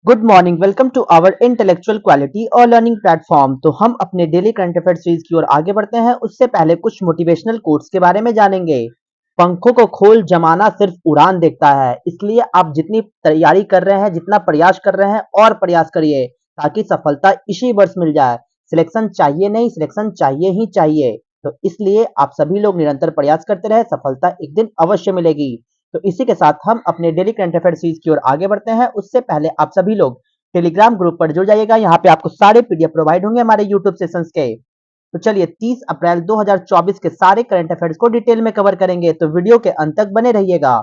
Good morning, welcome to our intellectual quality और learning platform. तो हम अपने डेली करंट अफेयर सीरीज की ओर आगे बढ़ते हैं। उससे पहले कुछ मोटिवेशनल कोट्स के बारे में जानेंगे। पंखों को खोल, जमाना सिर्फ उड़ान देखता है। इसलिए आप जितनी तैयारी कर रहे हैं, जितना प्रयास कर रहे हैं, और प्रयास करिए ताकि सफलता इसी वर्ष मिल जाए। सिलेक्शन चाहिए नहीं, सिलेक्शन चाहिए ही चाहिए। तो इसलिए आप सभी लोग निरंतर प्रयास करते रहे, सफलता एक दिन अवश्य मिलेगी। तो इसी के साथ हम अपने डेली करंट अफेयर सीरीज की ओर आगे बढ़ते हैं। उससे पहले आप सभी लोग टेलीग्राम ग्रुप पर जुड़ जाइएगा। यहाँ पे आपको सारे पीडीएफ प्रोवाइड होंगे हमारे यूट्यूब सेशंस के। तो चलिए 30 अप्रैल 2024 के सारे करंट अफेयर्स को डिटेल में कवर करेंगे, तो वीडियो के अंत तक बने रहिएगा।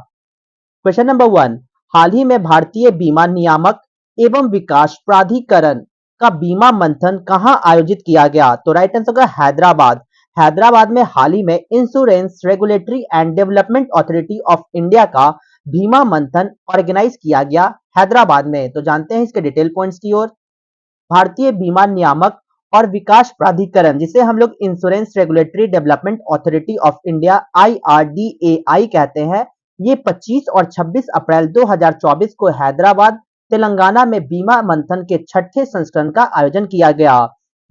क्वेश्चन नंबर 1, हाल ही में भारतीय बीमा नियामक एवं विकास प्राधिकरण का बीमा मंथन कहां आयोजित किया गया? तो राइट आंसर होगा हैदराबाद। हैदराबाद में हाल ही में insurance regulatory and development authority of India का बीमा मंथन ऑर्गेनाइज किया गया हैदराबाद में। तो जानते हैं इसके डिटेल पॉइंट्स की ओर। भारतीय बीमा नियामक और विकास प्राधिकरण, जिसे हम लोग insurance regulatory development authority of India IRDAI कहते हैं, ये 25 और 26 अप्रैल 2024 को हैदराबाद तेलंगाना में बीमा मंथन के छठे संस्करण का आयोजन किया गया।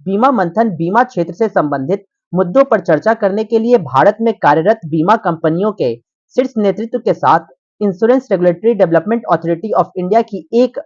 बीमा मंथन बीमा क्षेत्र से संबंधित मुद्दों पर चर्चा करने के लिए भारत में कार्यरत बीमा कंपनियों के शीर्ष नेतृत्व के साथ insurance regulatory development authority of India की एक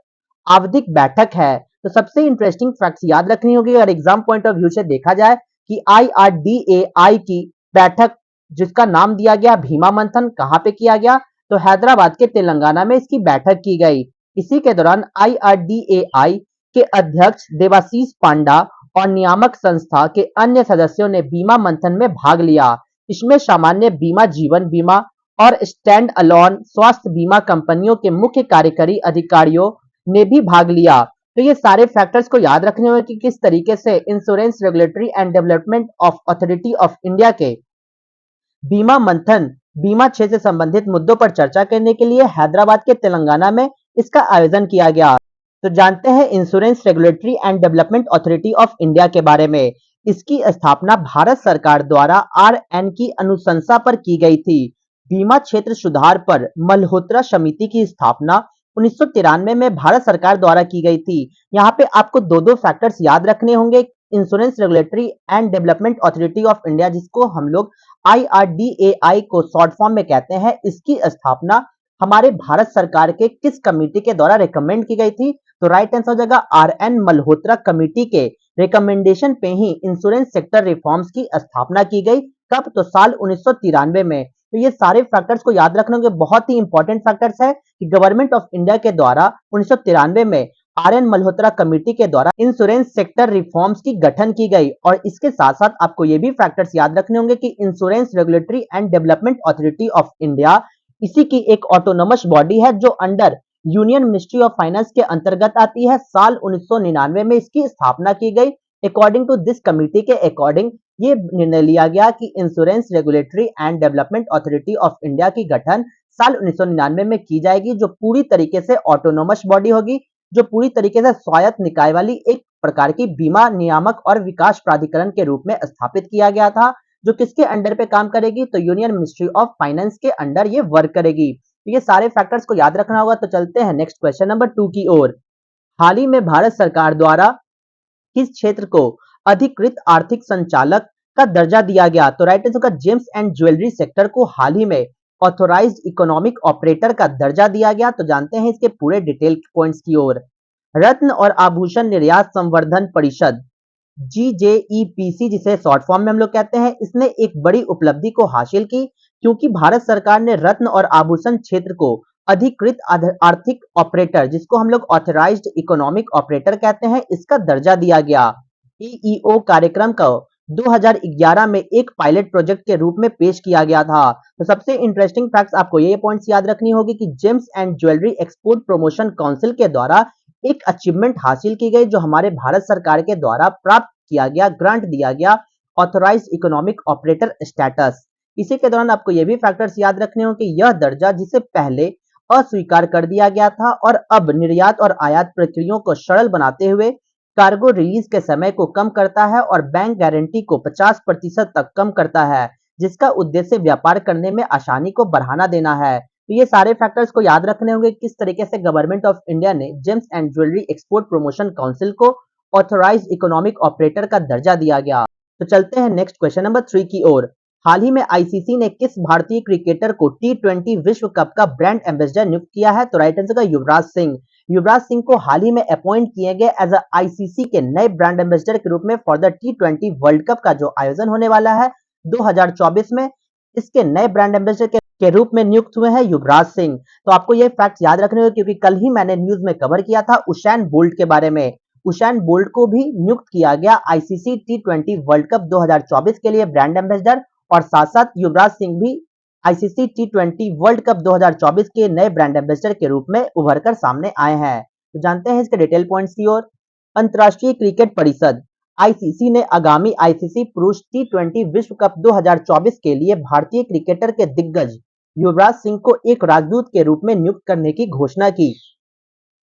आवधिक बैठक है। तो सबसे इंटरेस्टिंग फैक्ट्स याद रखनी होगी अगर एग्जाम पॉइंट ऑफ व्यू से देखा जाए कि IRDAI की बैठक, जिसका नाम दिया गया भीमा मंथन, कहाँ पे किया गया? तो हैदराबाद के तेलंगाना में इसकी बैठक की गई। इसी के दौरान IRDAI के अध्यक्ष देवाशीष पांडा और नियामक संस्था के अन्य सदस्यों ने बीमा मंथन में भाग लिया। इसमें सामान्य बीमा, जीवन बीमा और स्टैंड अलोन स्वास्थ्य बीमा कंपनियों के मुख्य कार्यकारी अधिकारियों ने भी भाग लिया। तो ये सारे फैक्टर्स को याद रखने होंगे कि किस तरीके से insurance regulatory and development of authority of India के बीमा मंथन बीमा क्षेत्र से संबंधित मुद्दों पर चर्चा करने के लिए हैदराबाद के तेलंगाना में इसका आयोजन किया गया। तो जानते हैं insurance regulatory and development authority of India के बारे में। इसकी स्थापना भारत सरकार द्वारा RN की अनुशंसा पर की गई थी। बीमा क्षेत्र सुधार पर मल्होत्रा समिति की स्थापना 1993 में भारत सरकार द्वारा की गई थी। यहाँ पे आपको दो फैक्टर्स याद रखने होंगे। Insurance regulatory and development authority of India, जिसको हम लोग IRDAI को शॉर्ट फॉर्म में कहते हैं, इसकी स्थापना हमारे भारत सरकार के किस कमेटी के द्वारा रिकमेंड की गई थी? तो राइट आंसर हो जाएगा RN मल्होत्रा कमेटी के रिकमेंडेशन पे ही इंश्योरेंस सेक्टर रिफॉर्म्स की स्थापना की गई। कब? तो साल 1993 में। तो ये सारे फैक्टर्स को याद रखने के बहुत ही इंपॉर्टेंट फैक्टर्स है कि गवर्नमेंट ऑफ इंडिया के द्वारा 1993 में RN मल्होत्रा कमेटी के द्वारा इंश्योरेंस सेक्टर रिफॉर्म्स की गठन की गई। और इसके साथ साथ आपको ये भी फैक्टर्स याद रखने होंगे कि insurance regulatory and development authority of India इसी की एक ऑटोनोमस बॉडी है जो under union ministry of finance के अंतर्गत आती है। साल 1999 में इसकी स्थापना की गई। अकॉर्डिंग टू दिस कमिटी के अकॉर्डिंग ये निर्णय लिया गया कि insurance regulatory and development authority of India की गठन साल 1999 में की जाएगी, जो पूरी तरीके से ऑटोनोमस बॉडी होगी, जो पूरी तरीके से स्वायत्त निकाय वाली एक प्रकार की बीमा नियामक और विकास प्राधिकरण के रूप में स्थापित किया गया था, जो किसके अंडर पे काम करेगी? तो यूनियन मिनिस्ट्री ऑफ फाइनेंस के अंडर ये वर्क करेगी। तो ये सारे फैक्टर्स को याद रखना होगा। तो चलते हैं नेक्स्ट क्वेश्चन नंबर 2 की ओर। हाल ही में भारत सरकार द्वारा किस क्षेत्र को अधिकृत आर्थिक संचालक का दर्जा दिया गया? तो राइट आंसर होगा जेम्स एंड ज्वेलरी सेक्टर को हाल ही में ऑथोराइज्ड इकोनॉमिक ऑपरेटर का दर्जा दिया गया। तो जानते हैं इसके पूरे डिटेल पॉइंट्स की ओर। रत्न और आभूषण निर्यात संवर्धन परिषद GJEPC, जिसे शॉर्ट फॉर्म में हम लोग कहते हैं, इसने एक बड़ी उपलब्धि को हासिल की क्योंकि भारत सरकार ने रत्न और आभूषण क्षेत्र को अधिकृत आर्थिक ऑपरेटर, जिसको हम लोग ऑथराइज्ड इकोनॉमिक ऑपरेटर कहते हैं, इसका दर्जा दिया गया। EEO कार्यक्रम का 2011 में एक पायलट प्रोजेक्ट के रूप में पेश किया गया था। तो सबसे इंटरेस्टिंग फैक्ट्स आपको ये पॉइंट्स याद रखनी होगी कि James and jewellery export promotion council के द्वारा एक अचीवमेंट हासिल की गई, जो हमारे भारत सरकार के द्वारा प्राप्त किया गया, ग्रांट दिया गया ऑथराइज्ड इकोनॉमिक ऑपरेटर स्टेटस। इसी के दौरान आपको ये भी फैक्टर्स याद रखने होंगे कि यह दर्जा, जिसे पहले अस्वीकार कर दिया गया था और अब निर्यात और आयात प्रक्रियाओं को सरल बनाते हुए कार्गो रिलीज के समय को कम करता है और बैंक गारंटी को 50% तक कम करता है, जिसका उद्देश्य व्यापार करने में आसानी को बढ़ाना देना है। तो ये सारे फैक्टर्स को याद रखने होंगे किस तरीके से गवर्नमेंट ऑफ इंडिया ने James and jewellery export promotion council को ऑथोराइज्ड इकोनॉमिक ऑपरेटर का दर्जा दिया गया। तो चलते हैं नेक्स्ट क्वेश्चन नंबर 3 की ओर। हाल ही में आईसीसी ने किस भारतीय क्रिकेटर को टी20 विश्व कप का ब्रांड एम्बेसडर नियुक्त किया है? तो राइट आंसर का युवराज सिंह। युवराज सिंह को हाल ही में अपॉइंट किए गए एज आईसीसी के नए ब्रांड एम्बेसडर के रूप में for the T20 world cup का जो आयोजन होने वाला है 2024 में, इसके नए ब्रांड एम्बेसडर के रूप में नियुक्त हुए हैं युवराज सिंह। तो आपको ये फैक्ट याद रखने होंगे क्योंकि कल ही मैंने न्यूज में कवर किया था उसैन बोल्ट के बारे में। उसैन बोल्ट को भी नियुक्त किया गया आईसीसी टी20 वर्ल्ड कप 2024 के लिए ब्रांड एम्बेसडर, और साथ साथ युवराज सिंह भी आईसीसी टी20 वर्ल्ड कप 2024 के नए ब्रांड एम्बेसडर के रूप में उभर कर सामने आए हैं। तो जानते हैं इसके डिटेल पॉइंट्स की ओर। अंतर्राष्ट्रीय क्रिकेट परिषद आईसीसी ने आगामी आईसीसी पुरुष टी20 विश्व कप 2024 के लिए भारतीय क्रिकेटर के दिग्गज युवराज सिंह को एक राजदूत के रूप में नियुक्त करने की घोषणा की।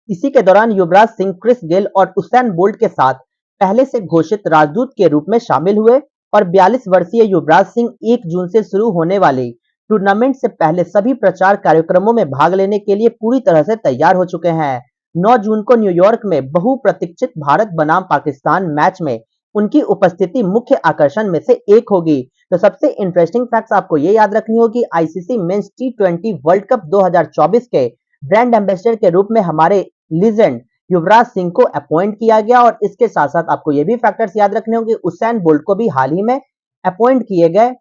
इसी के दौरान युवराज सिंह क्रिस गेल और उसैन बोल्ट के साथ पहले से घोषित राजदूत के रूप में शामिल हुए, और 42 वर्षीय युवराज सिंह 1 जून से शुरू होने वाले टूर्नामेंट से पहले सभी प्रचार कार्यक्रमों में भाग लेने के लिए पूरी तरह से तैयार हो चुके हैं। 9 जून को न्यूयॉर्क में बहुप्रतीक्षित भारत बनाम पाकिस्तान मैच में उनकी उपस्थिति मुख्य आकर्षण में से एक होगी। तो सबसे इंटरेस्टिंग फैक्ट्स आपको ये याद रखनी होगी, आईसीसी मेंस टी20 वर्ल्ड कप 2024 के ब्रांड एम्बेसडर के रूप में हमारे लीजेंड युवराज सिंह को अपॉइंट किया गया, और इसके साथ साथ आपको ये भी फैक्टर्स याद रखने होंगे उसैन बोल्ट को भी हाल ही में अपॉइंट किए गए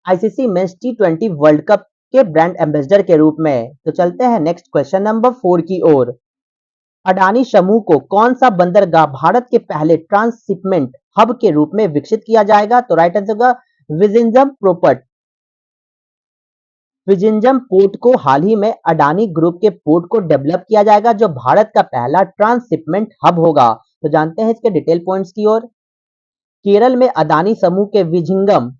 आईसीसी मेंस टी20 वर्ल्ड कप के ब्रांड एम्बेसडर के रूप में। तो चलते हैं नेक्स्ट क्वेश्चन नंबर 4 की ओर। अडानी समूह को कौन सा बंदरगाह भारत के पहले ट्रांसशिपमेंट हब के रूप में विकसित किया जाएगा? तो राइट आंसर का विजिंजम पोर्ट को हाल ही में अडानी ग्रुप के पोर्ट को डेवलप किया जाएगा जो भारत का पहला ट्रांसशिपमेंट हब होगा। तो जानते हैं इसके डिटेल पॉइंट्स की ओर। केरल में अडानी समूह के विजिंगम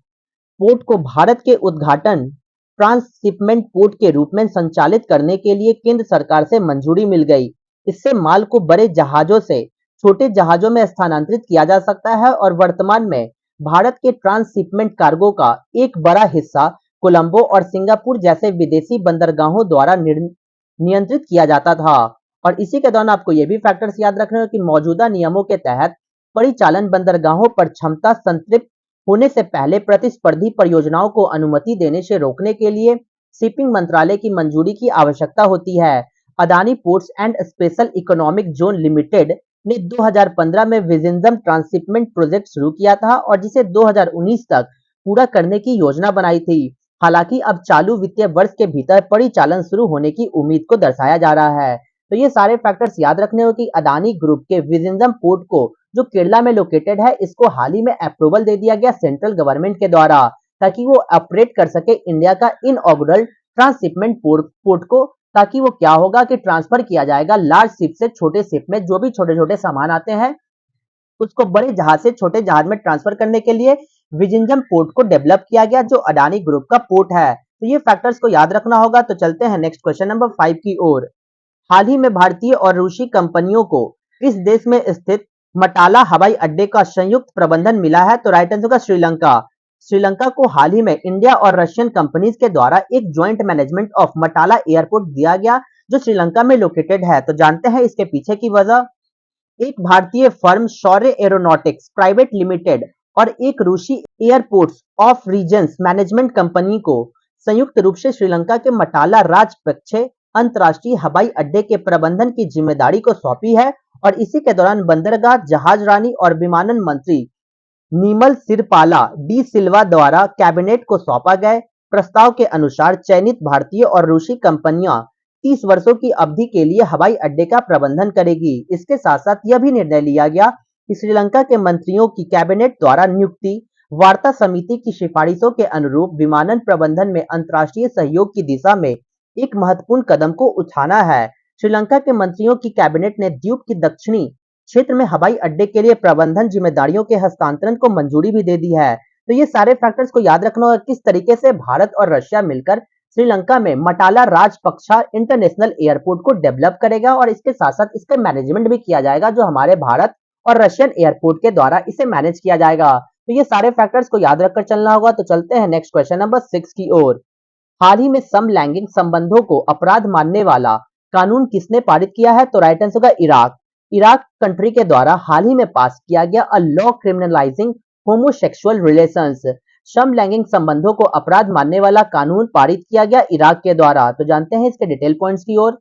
पोर्ट को भारत के उद्घाटन ट्रांसशिपमेंट पोर्ट के रूप में संचालित करने के लिए केंद्र सरकार से मंजूरी मिल गई। इससे माल को बड़े जहाजों से छोटे जहाजों में स्थानांतरित किया जा सकता है, और वर्तमान में भारत के ट्रांसशिपमेंट कार्गो का एक बड़ा हिस्सा कोलंबो और सिंगापुर जैसे विदेशी बंदरगाहों द्वारा नियंत्रित किया जाता था। और इसी के दौरान आपको यह भी फैक्टर्स याद रखने होंगे कि मौजूदा नियमों के तहत परिचालन बंदरगाहों पर क्षमता संतृप्त होने से पहले प्रतिस्पर्धी परियोजनाओं को अनुमति देने से रोकने के लिए शिपिंग मंत्रालय की मंजूरी की आवश्यकता होती है। Adani ports and special economic zone limited ने 2015 में विजिंजम ट्रांसशिपमेंट प्रोजेक्ट शुरू किया था, और जिसे 2019 तक पूरा करने की योजना बनाई थी। हालांकि अब चालू वित्तीय वर्ष के भीतर परिचालन शुरू होने की उम्मीद को दर्शाया जा रहा है। तो ये सारे फैक्टर्स याद रखने हो कि अदानी ग्रुप के विजिंजम पोर्ट को जो केरला में लोकेटेड है, इसको हाल ही में अप्रूवल दे दिया गया सेंट्रल गवर्नमेंट के द्वारा, ताकि वो ऑपरेट कर सके इंडिया का इनऑग्रल ट्रांसशिपमेंट पोर्ट को। ताकि वो क्या होगा कि ट्रांसफर किया जाएगा लार्ज शिप से छोटे शिप में, जो भी छोटे छोटे सामान आते हैं उसको बड़े जहाज से छोटे जहाज में ट्रांसफर करने के लिए विजिंजम पोर्ट को डेवलप किया गया जो अडानी ग्रुप का पोर्ट है। तो ये फैक्टर्स को याद रखना होगा। तो चलते हैं नेक्स्ट क्वेश्चन नंबर 5 की ओर। हाल ही में भारतीय और रूसी कंपनियों को इस देश में स्थित मटाला हवाई अड्डे का संयुक्त प्रबंधन मिला है? तो राइट आंसर का श्रीलंका। श्रीलंका को हाल ही में इंडिया और रशियन कंपनीज के द्वारा एक ज्वाइंट मैनेजमेंट ऑफ मटाला एयरपोर्ट दिया गया जो श्रीलंका में लोकेटेड है। तो जानते हैं इसके पीछे की वजह। एक भारतीय firm Shaurya aeronautics private limited और एक रूसी airports of regions management company को संयुक्त रूप से श्रीलंका के मटाला राजपक्षे अंतर्राष्ट्रीय हवाई अड्डे के प्रबंधन की जिम्मेदारी को सौंपी है, और इसी के दौरान बंदरगाह जहाजरानी और विमानन मंत्री नीमल सिरपाला डी सिल्वा द्वारा कैबिनेट को सौंपा गए प्रस्ताव के अनुसार चयनित भारतीय और रूसी कंपनियां 30 वर्षों की अवधि के लिए हवाई अड्डे का प्रबंधन करेगी। इसके साथ साथ यह भी निर्णय लिया गया कि श्रीलंका के मंत्रियों की कैबिनेट द्वारा नियुक्ति वार्ता समिति की सिफारिशों के अनुरूप विमानन प्रबंधन में अंतर्राष्ट्रीय सहयोग की दिशा में एक महत्वपूर्ण कदम को उठाना है। श्रीलंका के मंत्रियों की कैबिनेट ने द्वीप की दक्षिणी क्षेत्र में हवाई अड्डे के लिए प्रबंधन जिम्मेदारियों के हस्तांतरण को मंजूरी भी दे दी है। तो ये सारे फैक्टर्स को याद रखना होगा किस तरीके से भारत और रशिया मिलकर श्रीलंका में मटाला राजपक्षा इंटरनेशनल एयरपोर्ट को डेवलप करेगा, और इसके साथ साथ इसका मैनेजमेंट भी किया जाएगा जो हमारे भारत और रशियन एयरपोर्ट के द्वारा इसे मैनेज किया जाएगा। तो ये सारे फैक्टर्स को याद रखकर चलना होगा। तो चलते हैं नेक्स्ट क्वेश्चन नंबर 6 की ओर। हाल ही में समलैंगिक संबंधों को अपराध मानने वाला कानून किसने पारित किया है? तो राइट आंसर होगा इराक। इराक कंट्री के द्वारा हाल ही में पास किया गया अ लॉ क्रिमिनलाइजिंग होमोसेक्सुअल रिलेशंस। समलैंगिक संबंधों को अपराध मानने वाला कानून पारित किया गया इराक के द्वारा। तो जानते हैं इसके डिटेल पॉइंट्स की ओर।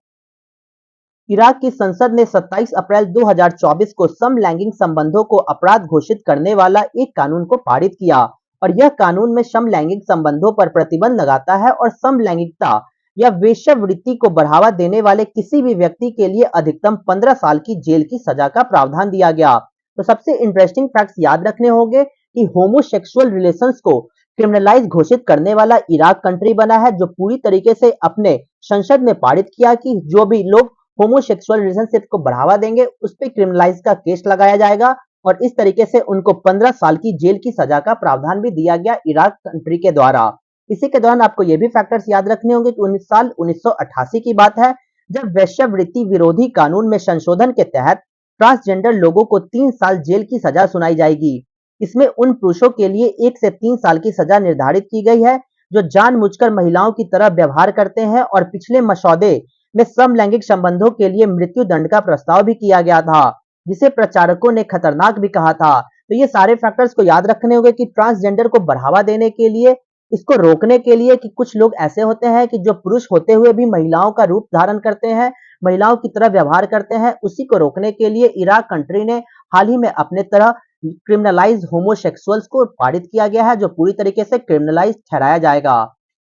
इराक की संसद ने 27 अप्रैल 2024 को समलैंगिक संबंधों को अपराध घोषित करने वाला एक कानून को पारित किया और यह कानून में समलैंगिक संबंधों पर प्रतिबंध लगाता है और समलैंगिकता या वेश्यावृत्ति को बढ़ावा देने वाले किसी भी व्यक्ति के लिए अधिकतम 15 साल की जेल की सजा का प्रावधान दिया गया। तो सबसे इंटरेस्टिंग फैक्ट्स याद रखने होंगे कि होमोसेक्सुअल रिलेशंस को क्रिमिनलाइज घोषित करने वाला इराक कंट्री बना है, जो पूरी तरीके से अपने संसद में पारित किया कि जो भी लोग होमोसेक्सुअल रिलेशनशिप को बढ़ावा देंगे उस पे क्रिमिनलाइज का केस लगाया जाएगा और इस तरीके से उनको 15 साल की जेल की सजा का प्रावधान भी दिया गया इराक कंट्री के द्वारा। इसी के दौरान आपको ये भी फैक्टर्स याद रखने होंगे कि 1988 की बात है जब वेश्यावृत्ति विरोधी कानून में संशोधन के तहत ट्रांसजेंडर लोगों को 3 साल जेल की सजा सुनाई जाएगी। इसमें उन पुरुषों के लिए 1 से 3 साल की सजा निर्धारित की गई है जो जानबूझकर महिलाओं की तरह व्यवहार करते हैं और पिछले मसौदे में समलैंगिक संबंधों के लिए मृत्यु दंड का प्रस्ताव भी किया गया था, जिसे प्रचारकों ने खतरनाक भी कहा था। तो ये सारे फैक्टर्स को याद रखने होंगे कि ट्रांसजेंडर को बढ़ावा देने के लिए, इसको रोकने के लिए कि कुछ लोग ऐसे होते हैं कि जो पुरुष होते हुए भी महिलाओं का रूप धारण करते हैं, महिलाओं की तरह व्यवहार करते हैं, उसी को रोकने के लिए इराक कंट्री ने हाल ही में अपने तरह क्रिमिनलाइज होमोसेक्सुअल्स को पारित किया गया है, जो पूरी तरीके से क्रिमिनलाइज ठहराया जाएगा।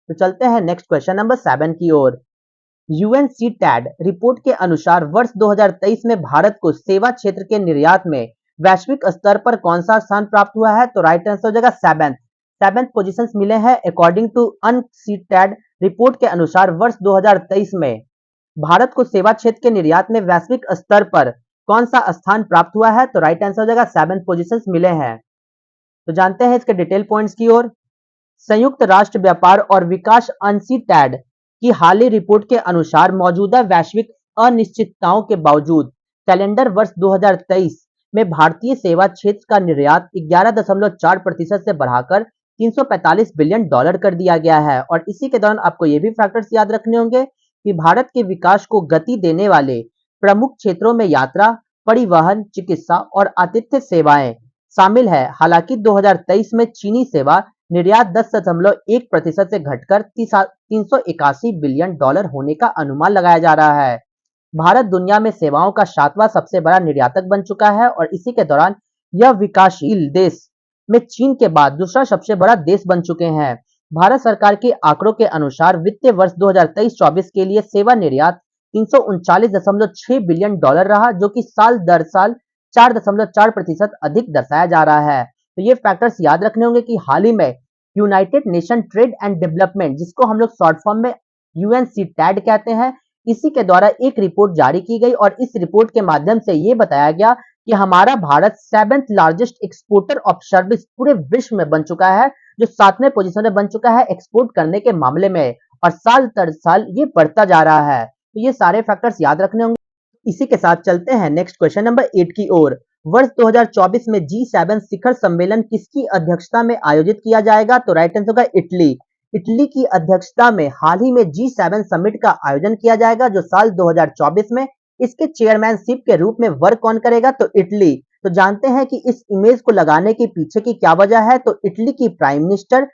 तो चलते हैं नेक्स्ट क्वेश्चन नंबर 7 की ओर। यूएनसीटैड रिपोर्ट के अनुसार वर्ष 2023 में भारत को सेवा क्षेत्र के निर्यात में वैश्विक स्तर पर कौन सा स्थान प्राप्त हुआ है? तो राइट आंसर हो जाएगा सेवेंथ पोजीशंस मिले हैं अकॉर्डिंग टू अनसीटैड रिपोर्ट के अनुसार वर्ष 2023 में भारत को सेवा क्षेत्र के निर्यात में वैश्विक स्तर पर कौन सा स्थान प्राप्त हुआ है? तो राइट आंसर हो जाएगा 7 पोजीशंस मिले हैं। तो जानते हैं इसके डिटेल पॉइंट्स की ओर। संयुक्त राष्ट्र व्यापार और विकास अनसीटैड की हालिया रिपोर्ट के अनुसार मौजूदा वैश्विक अनिश्चितताओं के बावजूद कैलेंडर वर्ष 2023 में भारतीय सेवा क्षेत्र का निर्यात 11.4% से बढ़ाकर $345 बिलियन कर दिया गया है। और इसी के दौरान आपको ये भी फैक्टर्स याद रखने होंगे कि भारत के विकास को गति देने वाले प्रमुख क्षेत्रों में यात्रा, परिवहन, चिकित्सा और आतिथ्य सेवाएं शामिल है। हालांकि 2023 में चीनी सेवा निर्यात 10.1% से घटकर $381 बिलियन होने का अनुमान लगाया जा रहा है। भारत दुनिया में सेवाओं का 7वां सबसे बड़ा निर्यातक बन चुका है और इसी के दौरान यह विकासशील देश में चीन के बाद दूसरा सबसे बड़ा देश बन चुके हैं। भारत सरकार के आंकड़ों के अनुसार वित्तीय वर्ष 2023-24 के लिए सेवा निर्यात 339.6 बिलियन रहा, जो कि साल दर साल 4.4% अधिक दर्शाया जा रहा है। तो ये फैक्टर्स याद रखने होंगे कि हाल ही में United nation trade and development, जिसको हम लोग शॉर्ट फॉर्म में यूएनसीटैड कहते हैं, इसी के द्वारा एक रिपोर्ट जारी की गई और इस रिपोर्ट के माध्यम से ये बताया गया कि हमारा Bharat 7th largest exporter of service पूरे विश्व में बन चुका है, जो 7वें पोजीशन में बन चुका है एक्सपोर्ट करने के मामले में और साल दर साल ये बढ़ता जा रहा है। तो ये सारे फैक्टर्स याद रखने होंगे। इसी के साथ चलते हैं नेक्स्ट क्वेश्चन नंबर 8 की ओर। वर्ष 2024 में G7 शिखर सम्मेलन किसकी अध्यक्षता में आयोजित किया जाएगा? तो राइट आंसर होगा इटली। इटली की अध्यक्षता में हाल ही में G7 समिट का आयोजन किया जाएगा, जो साल 2024 में इसके चेयरमैनशिप के रूप में वर्क कौन करेगा? तो इटली। तो जानते हैं कि इस इमेज को लगाने के पीछे की क्या वजह है। तो इटली की प्राइम मिनिस्टर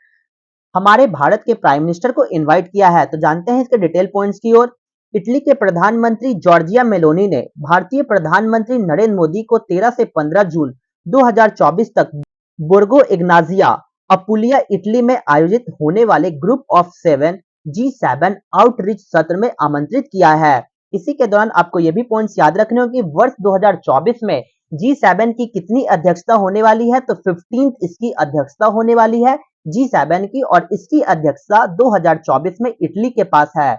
हमारे भारत के प्राइम मिनिस्टर को इनवाइट किया है। तो जानते हैं इसके डिटेल पॉइंट्स की ओर। इटली के प्रधानमंत्री जॉर्जिया मेलोनी ने भारतीय प्रधानमंत्री नरेंद्र मोदी को 13 से 15 जून 2024 तक बोर्गो इग्नाजिया अपुलिया इटली में आयोजित होने वाले ग्रुप ऑफ 7 G7 आउटरीच सत्र में आमंत्रित किया है। इसी के दौरान आपको ये भी पॉइंट्स याद रखने होंगे कि वर्ष 2024 में G7 की कितनी अध्यक्षता होने वाली है? तो 15th इसकी अध्यक्षता होने वाली है G7 की, और इसकी अध्यक्षता 2024 में इटली के पास है।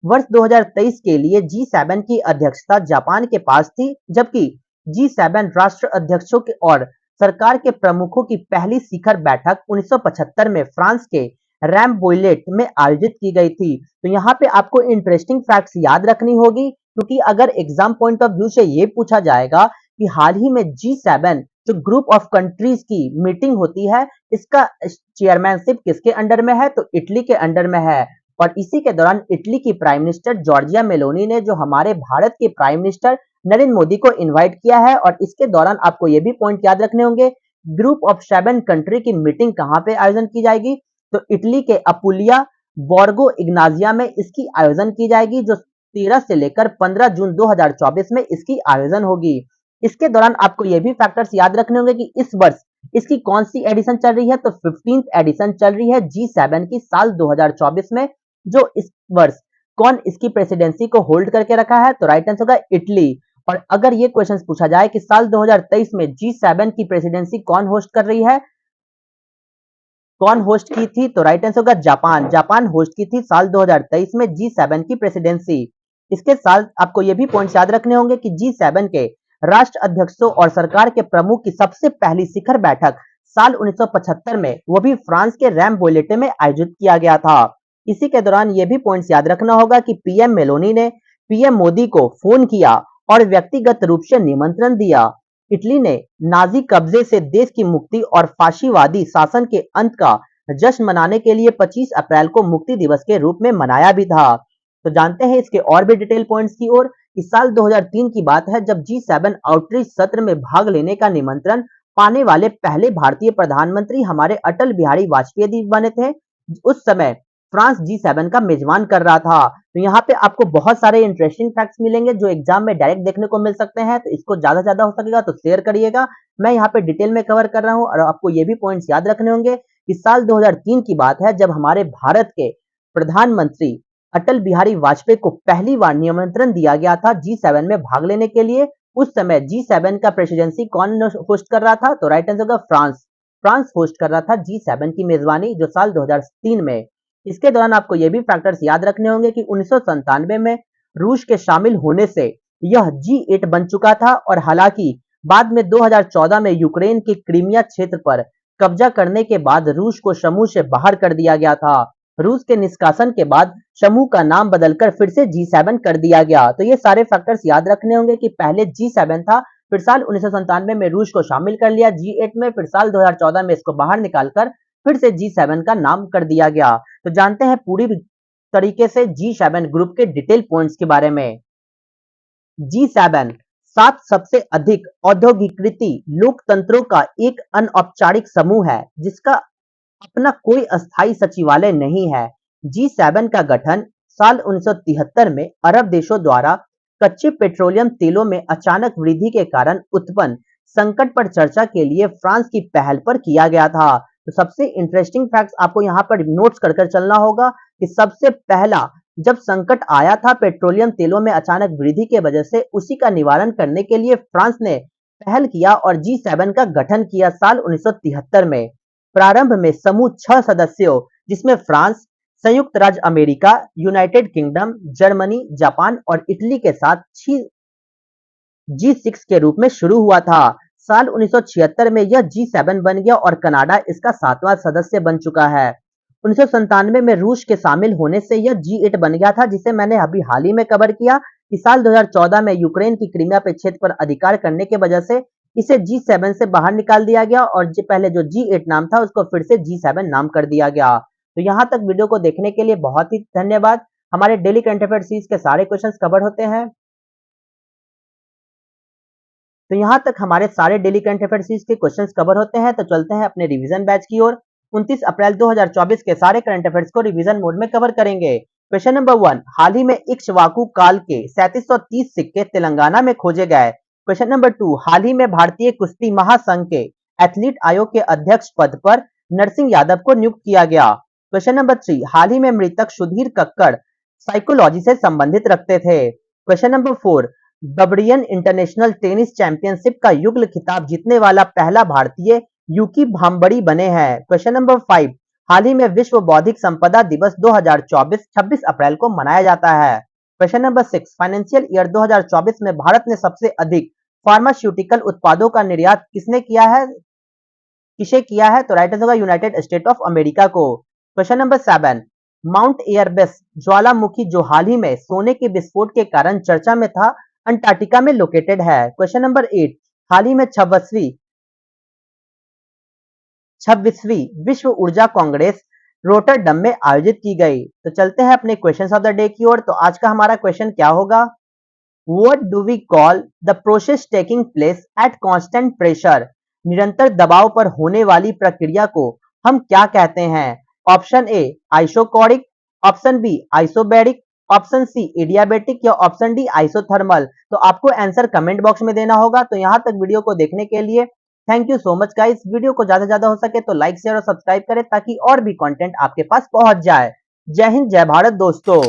वर्ष 2023 के लिए G7 की अध्यक्षता जापान के पास थी, जबकि G7 राष्ट्र अध्यक्षों के और सरकार के प्रमुखों की पहली शिखर बैठक 1975 में फ्रांस के रैम्बोइलेट में आयोजित की गई थी। तो यहाँ पे आपको इंटरेस्टिंग फैक्ट्स याद रखनी होगी, क्योंकि अगर एग्जाम पॉइंट ऑफ व्यू से ये पूछा जाएगा कि हाल ही में G7 जो ग्रुप ऑफ कंट्रीज की मीटिंग होती है, इसका चेयरमैनशिप किसके अंडर में है? तो इटली के अंडर में है। और इसी के दौरान इटली की प्राइम मिनिस्टर जॉर्जिया मेलोनी ने जो हमारे भारत के प्राइम मिनिस्टर नरेंद्र मोदी को इनवाइट किया है, और इसके दौरान आपको ये भी पॉइंट याद रखने होंगे, ग्रुप ऑफ 7 कंट्री की मीटिंग कहां पे आयोजन की जाएगी, तो इटली के अपुलिया बोर्गो इग्नाजिया में इसकी आयोजन की जाएगी, जो 13 से लेकर 15 जून 2024 में इसकी आयोजन होगी। इसके दौरान आपको ये भी फैक्टर्स याद रखने होंगे कि इस वर्ष इसकी कौन सी एडिशन चल रही है, तो 15th एडिशन चल रही है G7 की साल 2024 में। जो इस वर्ष कौन इसकी प्रेसिडेंसी को होल्ड करके रखा है, तो राइट आंसर होगा इटली। और अगर ये क्वेश्चन पूछा जाए कि साल 2023 में G7 की प्रेसिडेंसी कौन होस्ट कर रही है, कौन होस्ट की थी, तो राइट आंसर होगा जापान। जापान होस्ट की थी साल 2023 में G7 की प्रेसिडेंसी। इसके साथ आपको ये भी पॉइंट्स याद रखने होंगे कि G7 के राष्ट्र अध्यक्षों और सरकार के प्रमुख की सबसे पहली शिखर बैठक साल 1975 में वो भी फ्रांस के रैम बोलेटे में आयोजित किया गया था। इसी के दौरान ये भी पॉइंट्स याद रखना होगा कि पीएम मेलोनी ने पीएम मोदी को फोन किया और व्यक्तिगत रूप से निमंत्रण दिया। इटली ने नाजी कब्जे से देश की मुक्ति और फाशीवादी शासन के अंत का जश्न मनाने के लिए 25 अप्रैल को मुक्ति दिवस के रूप में मनाया भी था। तो जानते हैं इसके और भी डिटेल पॉइंट्स की ओर। इस साल 2003 की बात है जब G7 आउटरीच सत्र में भाग लेने का निमंत्रण पाने वाले पहले भारतीय प्रधानमंत्री हमारे अटल बिहारी वाजपेयी जी बने थे। उस समय फ्रांस G7 का मेजबान कर रहा था। तो यहाँ पे आपको बहुत सारे इंटरेस्टिंग फैक्ट्स मिलेंगे जो एग्जाम में डायरेक्ट देखने को मिल सकते हैं, तो इसको ज्यादा से ज्यादा हो सकेगा तो शेयर करिएगा। मैं यहाँ पे डिटेल में कवर कर रहा हूँ और आपको ये भी पॉइंट्स याद रखने होंगे कि साल 2003 की बात है जब हमारे भारत के प्रधानमंत्री अटल बिहारी वाजपेयी को पहली बार निमंत्रण दिया गया था G7 में भाग लेने के लिए। उस समय G7 का प्रेसिडेंसी कौन होस्ट कर रहा था, तो राइट आंसर होगा फ्रांस। फ्रांस होस्ट कर रहा था G7 की मेजबानी जो साल 2003 में। इसके दौरान आपको ये भी फैक्टर्स याद रखने होंगे कि 1997 में रूस के शामिल होने से यह G8 बन चुका था, और हालांकि बाद में 2014 में यूक्रेन के क्रीमिया क्षेत्र पर कब्जा करने के बाद रूस को समूह से बाहर कर दिया गया था। रूस के निष्कासन के बाद समूह का नाम बदलकर फिर से G7 कर दिया गया। तो ये सारे फैक्टर्स याद रखने होंगे कि पहले G7 था, फिर साल 1997 में रूस को शामिल कर लिया G8 में, फिर साल 2014 में इसको बाहर निकालकर फिर से G7 का नाम कर दिया गया। तो जानते हैं पूरी तरीके से G7 ग्रुप के डिटेल पॉइंट्स के बारे में। G7 7 सबसे अधिक औद्योगिकृत लोकतंत्रों का एक अनौपचारिक समूह है जिसका अपना कोई अस्थायी सचिवालय नहीं है। G7 का गठन साल 1973 में अरब देशों द्वारा कच्चे पेट्रोलियम तेलों में अचानक वृद्धि के कारण उत्पन्न संकट पर चर्चा के लिए फ्रांस की पहल पर किया गया था। तो सबसे इंटरेस्टिंग फैक्ट्स आपको यहाँ पर नोट्स कर कर चलना होगा कि सबसे पहला जब संकट आया था पेट्रोलियम तेलों में अचानक वृद्धि की वजह से, उसी का निवारण करने के लिए फ्रांस ने पहल किया और G7 का गठन किया साल 1973 में। प्रारंभ में समूह 6 सदस्यों जिसमें फ्रांस, संयुक्त राज्य America, United kingdom, Germany, Japan और इटली के साथ G6 के रूप में शुरू हुआ था। साल 1976 में यह G7 बन गया और कनाडा इसका 7वां सदस्य बन चुका है। 1997 में रूस के शामिल होने से यह G8 बन गया था, जिसे मैंने अभी हाल ही में कवर किया कि साल 2014 में यूक्रेन की क्रीमिया पे क्षेत्र पर अधिकार करने की वजह से इसे G7 से बाहर निकाल दिया गया और पहले जो G8 नाम था उसको फिर से G7 नाम कर दिया गया। तो यहाँ तक वीडियो को देखने के लिए बहुत ही धन्यवाद। हमारे डेली करंट अफेयर सीरीज के सारे क्वेश्चंस कवर होते हैं। तो यहाँ तक हमारे सारे डेली करंट अफेयर सीरीज के क्वेश्चंस कवर होते हैं। तो चलते हैं अपने रिवीजन बैच की ओर। 29 अप्रैल 2024 के सारे करंट अफेयर्स को रिवीजन मोड में कवर करेंगे। क्वेश्चन नंबर 1, हाल ही में इक्ष्वाकु काल के 3730 सिक्के तेलंगाना में खोजे गए। क्वेश्चन नंबर 2, हाल ही में भारतीय कुश्ती महासंघ के एथलीट आयोग के अध्यक्ष पद पर नरसिंह यादव को नियुक्त किया गया। क्वेश्चन नंबर 3, हाल ही में मृतक सुधीर कक्कड़ साइकोलॉजी से संबंधित रखते थे। Question number 4, Bavarian international tennis championship का युगल खिताब जीतने वाला पहला भारतीय यूकी भांबड़ी बने हैं। क्वेश्चन नंबर 5, हाल ही में विश्व बौद्धिक संपदा दिवस 2024 26 अप्रैल को मनाया जाता है। क्वेश्चन नंबर 6, फाइनेंशियल ईयर 2024 में भारत ने सबसे अधिक फार्मास्यूटिकल उत्पादों का निर्यात किसे किया है, तो राइट आंसर होगा यूनाइटेड स्टेट ऑफ अमेरिका को। क्वेश्चन नंबर 7, माउंट एयरबेस ज्वालामुखी जो हाल ही में सोने के विस्फोट के कारण चर्चा में था, अंटार्कटिका में लोकेटेड है। क्वेश्चन नंबर 8, हाल ही में 26वीं विश्व ऊर्जा कांग्रेस रोटरडम में आयोजित की गई। तो चलते हैं अपने क्वेश्चन ऑफ द डे की ओर। तो आज का हमारा क्वेश्चन क्या होगा? What do we call the process taking place at constant pressure? निरंतर दबाव पर होने वाली प्रक्रिया को हम क्या कहते हैं? Option A isochoric, option B isobaric, option C adiabatic या ऑप्शन डी आइसोथर्मल। तो आपको आंसर कमेंट बॉक्स में देना होगा। तो यहाँ तक वीडियो को देखने के लिए thank you so much guys. Video को ज्यादा से ज्यादा हो सके तो लाइक शेयर और सब्सक्राइब करें ताकि और भी कंटेंट आपके पास पहुंच जाए। जय हिंद, जय भारत दोस्तों।